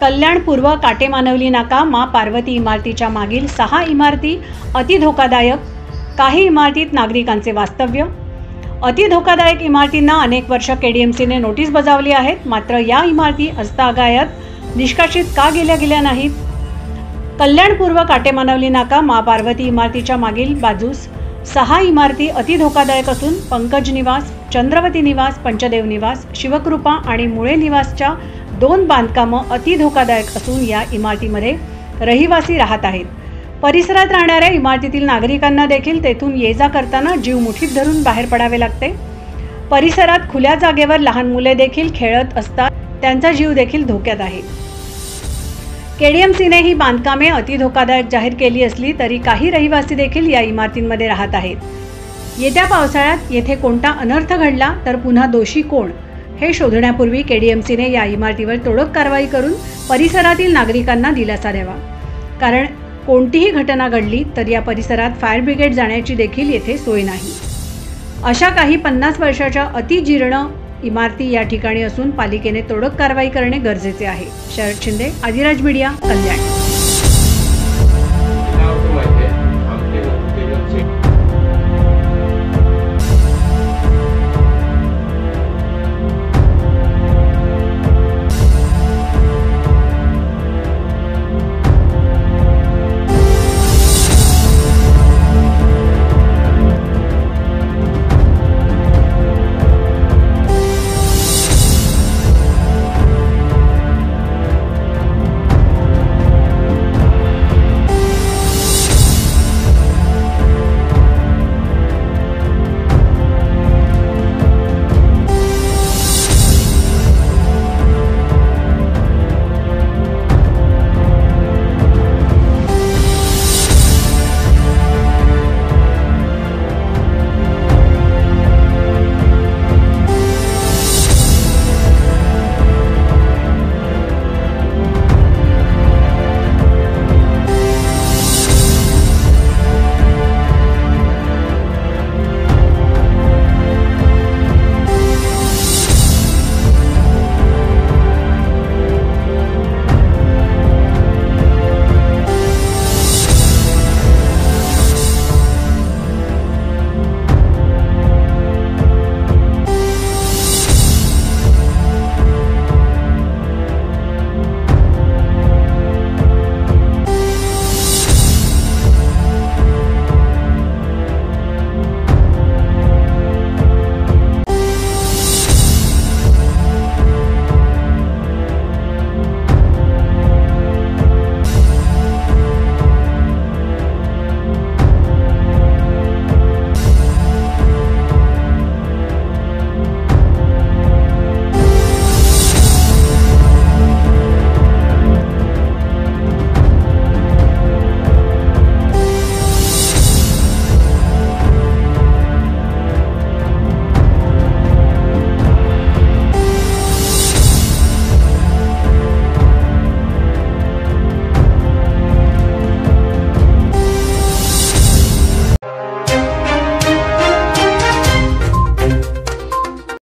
कल्याण पूर्व काटेमानवली नाका माँ पार्वती इमारतीच्या मागील 6 इमारती अति धोकादायक। काही इमारतीत नागरिकांचे वास्तव्य। अति धोकादायक इमारतींना अनेक वर्ष केडीएमसीने नोटीस बजावली आहेत, मात्र या इमारती आजतागायत निष्कासित का गेल्या नाहीत। कल्याण पूर्व काटेमानवली नाका माँ पार्वती इमारतीच्या मागील बाजूस 6 इमारती अति धोकादायक असून पंकज निवास, चंद्रवती निवास, पंचदेव निवास, शिवकृपा आणि मुळे निवासच्या 2 बांधकामं अति धोकादायक असून या इमारतीमध्ये रहिवासी राहत आहेत। परिसरात राहणाऱ्या इमारतीतील नागरिकांना देखील तेथून ये जा करताना जीव मुठीत धरून बाहेर पडावे लागते। परिसरात खुल्या जागेवर लहान मुले देखील खेळत असतात, त्यांचा जीव देखील धोक्यात आहे। केडीएमसीने ही बांधकामे अति धोकादायक जाहीर केली असली तरी काही रहिवासी देखील या इमारतींमध्ये राहत आहेत। येत्या पावसाळ्यात येथे कोणता अनर्थ घडला तर पुन्हा दोषी कोण हे शोधण्यापूर्वी केडीएमसीने या इमारतीवर तोडक कारवाई करून परिसरातील नागरिकांना दिलासा द्यावा, कारण कोणतीही घटना घडली तर या परिसरात फायर ब्रिगेड जाण्याची देखील येथे सोय नाही। अशा काही 50 वर्षाच्या अतिजीर्ण इमारती या ठिकाणी असून पालिकेने तोडक कारवाई करणे गरजेचे आहे। शरद शिंदे, आदिराज मीडिया, कल्याण।